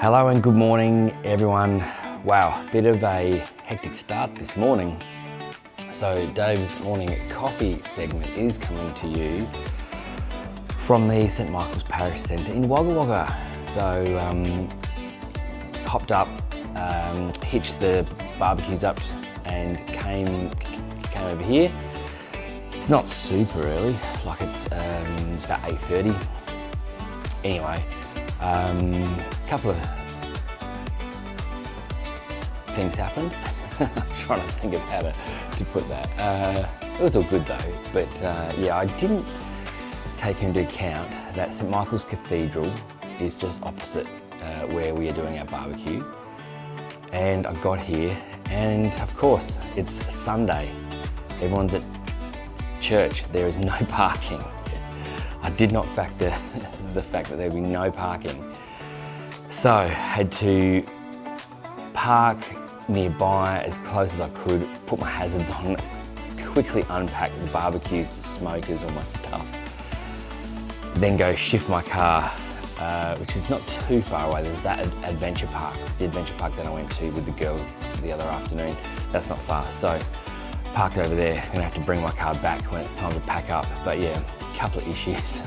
Hello and good morning, everyone. Wow, bit of a hectic start this morning. So Dave's morning coffee segment is coming to you from the St Michael's Parish Centre in Wagga Wagga. So hopped up, hitched the barbecues up and came over here. It's not super early, like it's about 8:30. Anyway, couple of things happened. I'm trying to think of how to put that. It was all good though, but yeah, I didn't take into account that St Michael's Cathedral is just opposite where we are doing our barbecue. And I got here, and of course, it's Sunday. Everyone's at church. There is no parking. I did not factor the fact that there would be no parking. So had to park nearby as close as I could, put my hazards on, quickly unpack the barbecues, the smokers, all my stuff. Then go shift my car, which is not too far away. There's that adventure park, the adventure park that I went to with the girls the other afternoon. That's not far. So parked over there. Gonna have to bring my car back when it's time to pack up. But yeah, a couple of issues.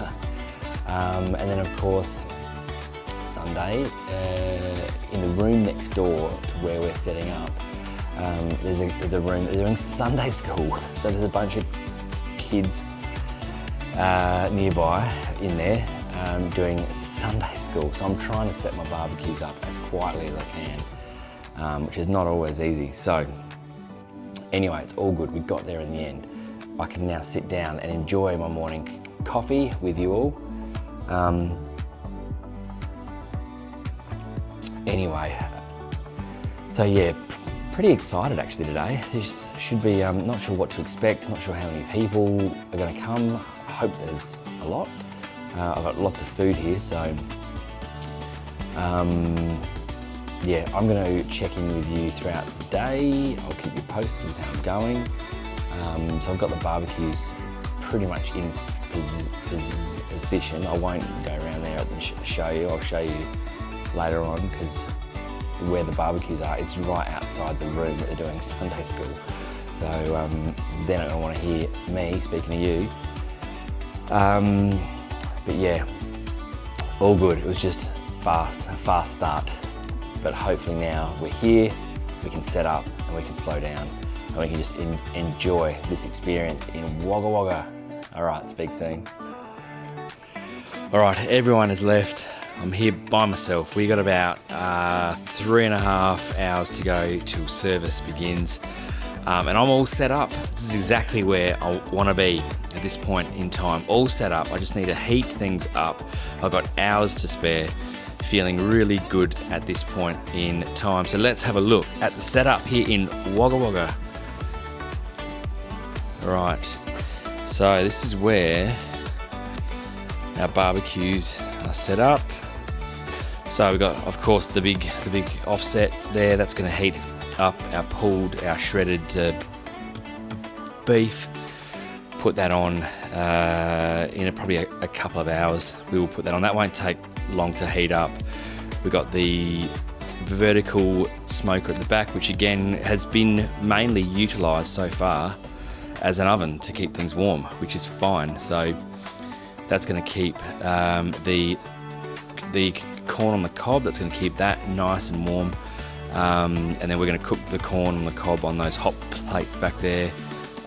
And then of course, Sunday, in the room next door to where we're setting up, there's a room, they're doing Sunday school. So there's a bunch of kids nearby in there doing Sunday school. So I'm trying to set my barbecues up as quietly as I can, which is not always easy. So anyway, it's all good. We got there in the end. I can now sit down and enjoy my morning coffee with you all. Anyway, so yeah, pretty excited actually today. This should be, not sure what to expect, not sure how many people are going to come. I hope there's a lot. I've got lots of food here, so yeah, I'm going to check in with you throughout the day. I'll keep you posted with how I'm going. So I've got the barbecues pretty much in position. I won't go around there and show you. I'll show you later on, because where the barbecues are, it's right outside the room that they're doing Sunday school. So they're not going to want to hear me speaking to you. But yeah, all good. It was just a fast start. But hopefully now we're here, we can set up and we can slow down and we can just enjoy this experience in Wagga Wagga. All right, speak soon. All right, everyone has left. I'm here by myself. We got about 3.5 hours to go till service begins. And I'm all set up. This is exactly where I want to be at this point in time. All set up. I just need to heat things up. I've got hours to spare. Feeling really good at this point in time. So let's have a look at the setup here in Wagga Wagga. All right. So this is where our barbecues are set up. So we've got, of course, the big offset there. That's going to heat up our pulled, our shredded beef. Put that on in probably a couple of hours. We will put that on. That won't take long to heat up. We've got the vertical smoker at the back, which again has been mainly utilised so far as an oven to keep things warm, which is fine. So that's going to keep the corn on the cob. That's going to keep that nice and warm. And then we're going to cook the corn on the cob on those hot plates back there.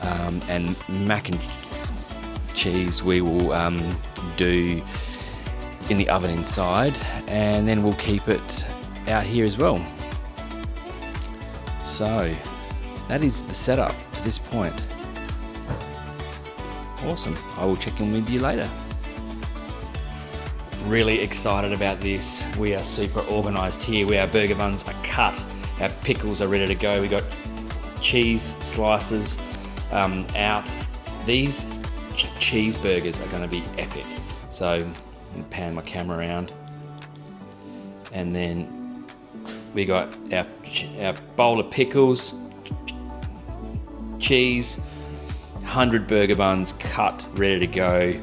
And mac and cheese we will do in the oven inside, and then we'll keep it out here as well. So that is the setup to this point. Awesome. I will check in with you later. Really excited about this. We are super organised here. Our burger buns are cut. Our pickles are ready to go. We got cheese slices out. These cheeseburgers are going to be epic. So I'm gonna pan my camera around, and then we got our bowl of pickles, cheese, 100 burger buns cut, ready to go.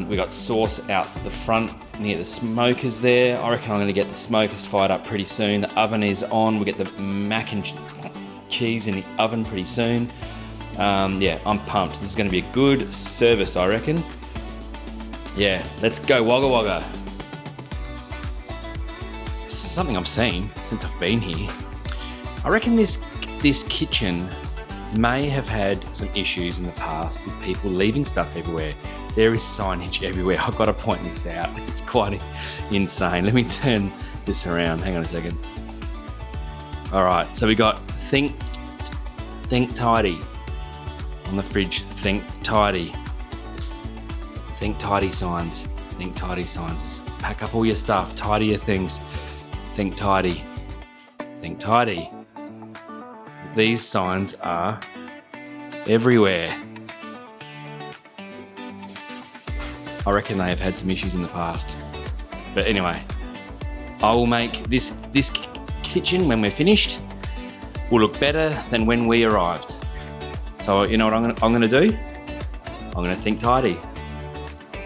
We got sauce out the front near the smokers there. I reckon I'm going to get the smokers fired up pretty soon. The oven is on. We get the mac and cheese in the oven pretty soon. Yeah, I'm pumped. This is going to be a good service, I reckon. Yeah, let's go Wagga Wagga. Something I've seen since I've been here. I reckon this kitchen may have had some issues in the past with people leaving stuff everywhere. There is signage everywhere. I've got to point this out. It's quite insane. Let me turn this around. Hang on a second. All right, so we got think tidy on the fridge. Think tidy. Think tidy signs. Think tidy signs. Pack up all your stuff. Tidy your things. Think tidy. Think tidy. These signs are everywhere. I reckon they have had some issues in the past. But anyway, I will make this kitchen, when we're finished, will look better than when we arrived. So you know what I'm gonna do? I'm gonna think tidy.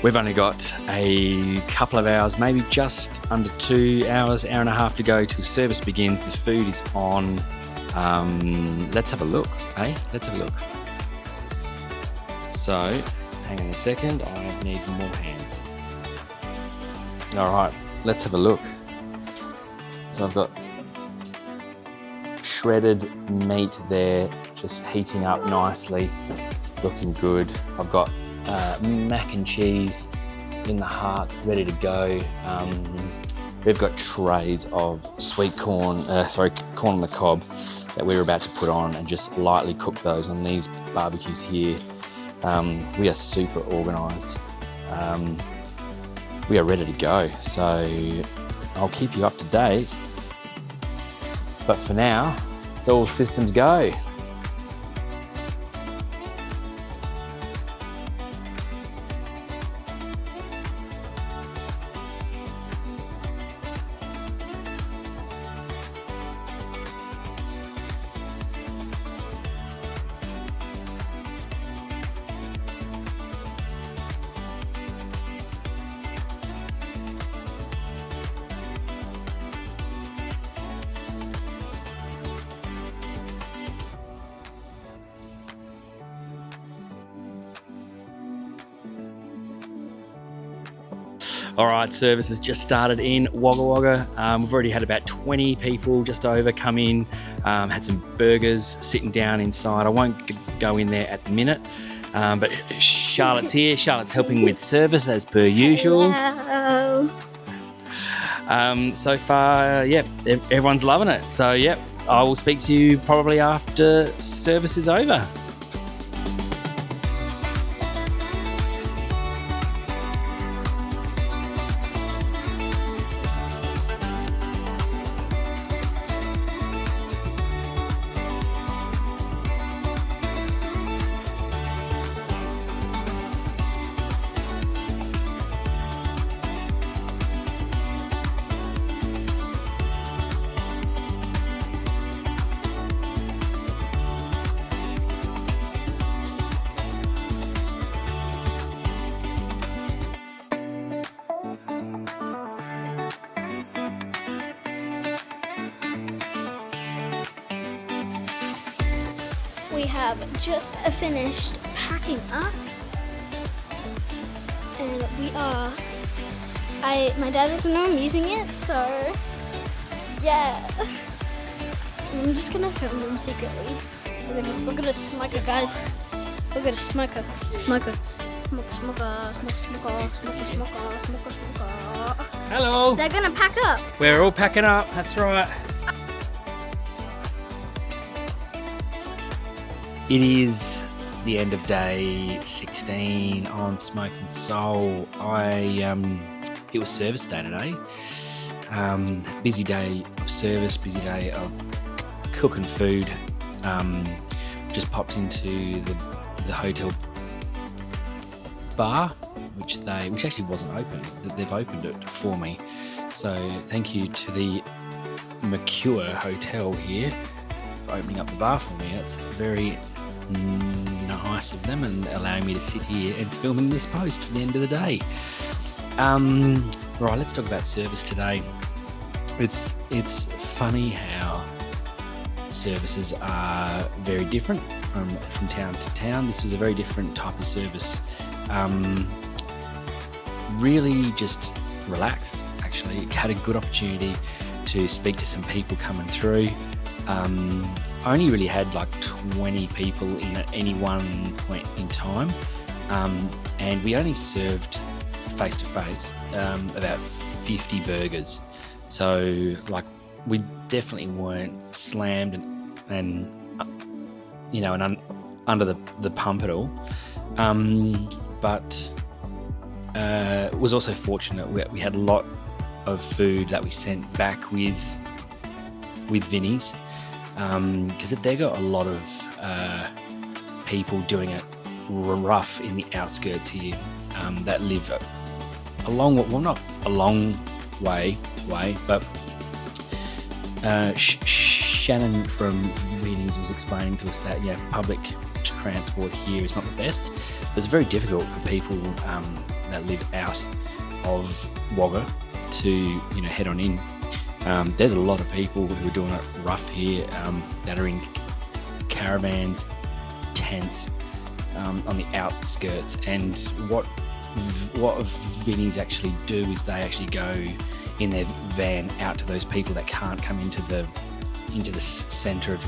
We've only got a couple of hours, maybe just under 2 hours, hour and a half to go till service begins. The food is on. Let's have a look, eh? Let's have a look. So, hang on a second, I need more hands. All right, let's have a look. So I've got shredded meat there, just heating up nicely, looking good. I've got mac and cheese in the heart, ready to go. We've got trays of sweet corn, corn on the cob that we're about to put on and just lightly cook those on these barbecues here. We are super organised. We are ready to go, so I'll keep you up to date. But for now, it's all systems go. All right, service has just started in Wagga Wagga. We've already had about 20 people just over come in, had some burgers sitting down inside. I won't go in there at the minute, but Charlotte's here. Charlotte's helping with service as per usual. Hello. So far, yeah, everyone's loving it. So, yeah, I will speak to you probably after service is over. We have just finished packing up, and we are. My dad doesn't know I'm using it, so yeah. I'm just gonna film them secretly. Look at this smoker, guys. Look at this smoker. Smoker. Smoker. Hello. They're gonna pack up. We're all packing up, that's right. It is the end of day 16 on Smoke and Soul. It was service day today. Busy day of service, busy day of cooking food. Just popped into the hotel bar, which actually wasn't open. They've opened it for me. So thank you to the Mercure Hotel here for opening up the bar for me. It's very nice of them and allowing me to sit here and film in this post for the end of the day. Right, let's talk about service today. It's funny how services are very different from town to town. This was a very different type of service. Really just relaxed, actually. Had a good opportunity to speak to some people coming through. I only really had like 20 people in at any one point in time, and we only served face to face about 50 burgers. So like we definitely weren't slammed and under the pump at all. But it was also fortunate we had a lot of food that we sent back with Vinnie's, because they got a lot of people doing it rough in the outskirts here, that live not a long way away, but Shannon from Vinnie's was explaining to us that public transport here is not the best, so it's very difficult for people that live out of Wagga to head on in. There's a lot of people who are doing it rough here, that are in caravans, tents, on the outskirts. And what Vinnie's actually do is they actually go in their van out to those people that can't come into the centre of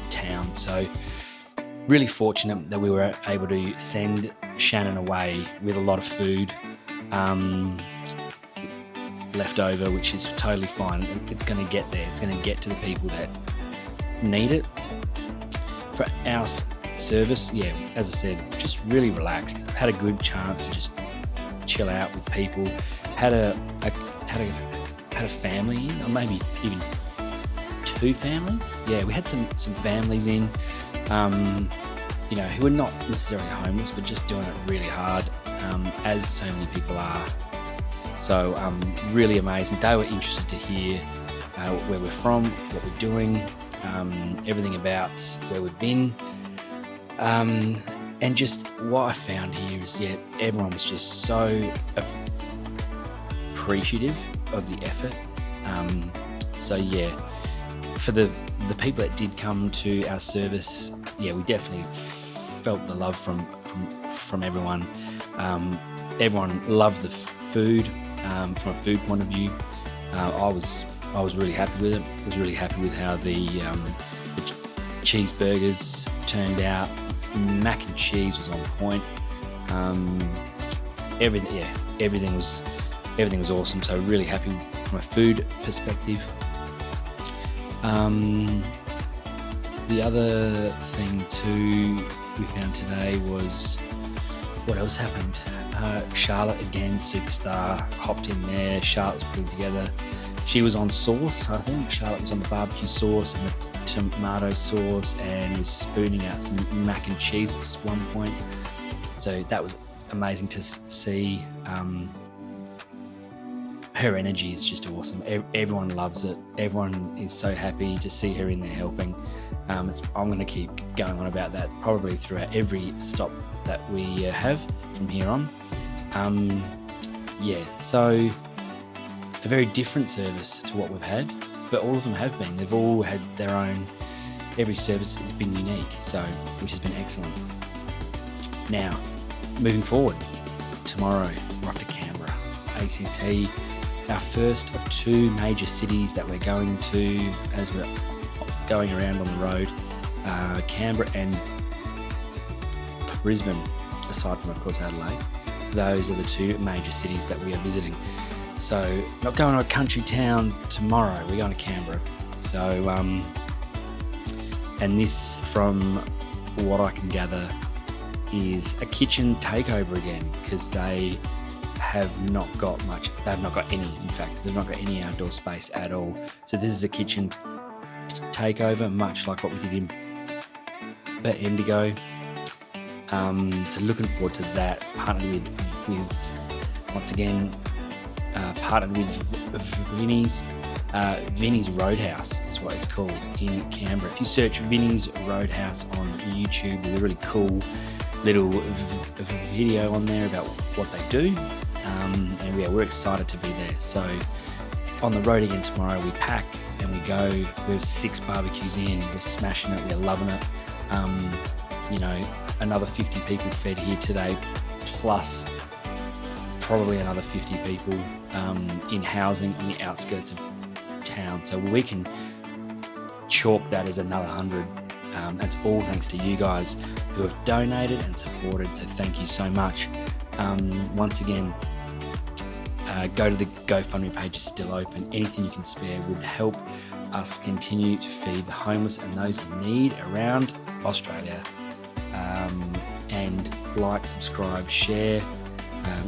town. So really fortunate that we were able to send Shannon away with a lot of food left over, which is totally fine. It's going to get there. It's going to get to the people that need it. For our service, as I said, just really relaxed. Had a good chance to just chill out with people. Had a family in, or maybe even two families. We had some families in, who were not necessarily homeless, but just doing it really hard, as so many people are. So really amazing. They were interested to hear where we're from, what we're doing, everything about where we've been. And just what I found here is, everyone was just so appreciative of the effort. For the people that did come to our service, we definitely felt the love from everyone. Everyone loved the food, from a food point of view. I was really happy with it. I was really happy with how the cheeseburgers turned out. Mac and cheese was on point. Everything was awesome. So really happy from a food perspective. The other thing too we found today was, what else happened? Charlotte again, superstar, hopped in there. Charlotte was putting together. She was on sauce, I think. Charlotte was on the barbecue sauce and the tomato sauce, and was spooning out some mac and cheese at one point. So that was amazing to see. Her energy is just awesome. Everyone loves it. Everyone is so happy to see her in there helping. I'm going to keep going on about that probably throughout every stop that we have from here on. So a very different service to what we've had, but all of them have been. They've all had their own. Every service has been unique, which has been excellent. Now, moving forward, tomorrow we're off to Canberra, ACT. Our first of two major cities that we're going to as we're going around on the road, Canberra and Brisbane, aside from, of course, Adelaide. Those are the two major cities that we are visiting. So, not going to a country town tomorrow, we're going to Canberra. So, and this, from what I can gather, is a kitchen takeover again, because they have not got much. They've not got any, in fact. They've not got any outdoor space at all. So this is a kitchen takeover, much like what we did in Indigo. So looking forward to that. Partnered with once again, partnered with Vinnie's. Vinnie's Roadhouse is what it's called in Canberra. If you search Vinnie's Roadhouse on YouTube, there's a really cool little video on there about what they do. and yeah, we're excited to be there. So on the road again tomorrow, we pack and we go. We're 6 barbecues in, we're smashing it, we're loving it. You know, another 50 people fed here today, plus probably another 50 people in housing on the outskirts of town. So we can chalk that as another 100. That's all thanks to you guys who have donated and supported. So thank you so much. Once again, go to the GoFundMe page, is still open. Anything you can spare would help us continue to feed the homeless and those in need around Australia. And like, subscribe, share,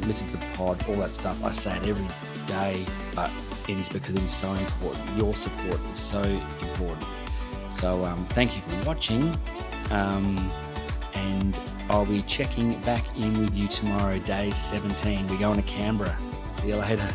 listen to the pod, all that stuff. I say it every day, but it is because it is so important. Your support is so important. So thank you for watching, and I'll be checking back in with you tomorrow, day 17. We're going to Canberra. See you later.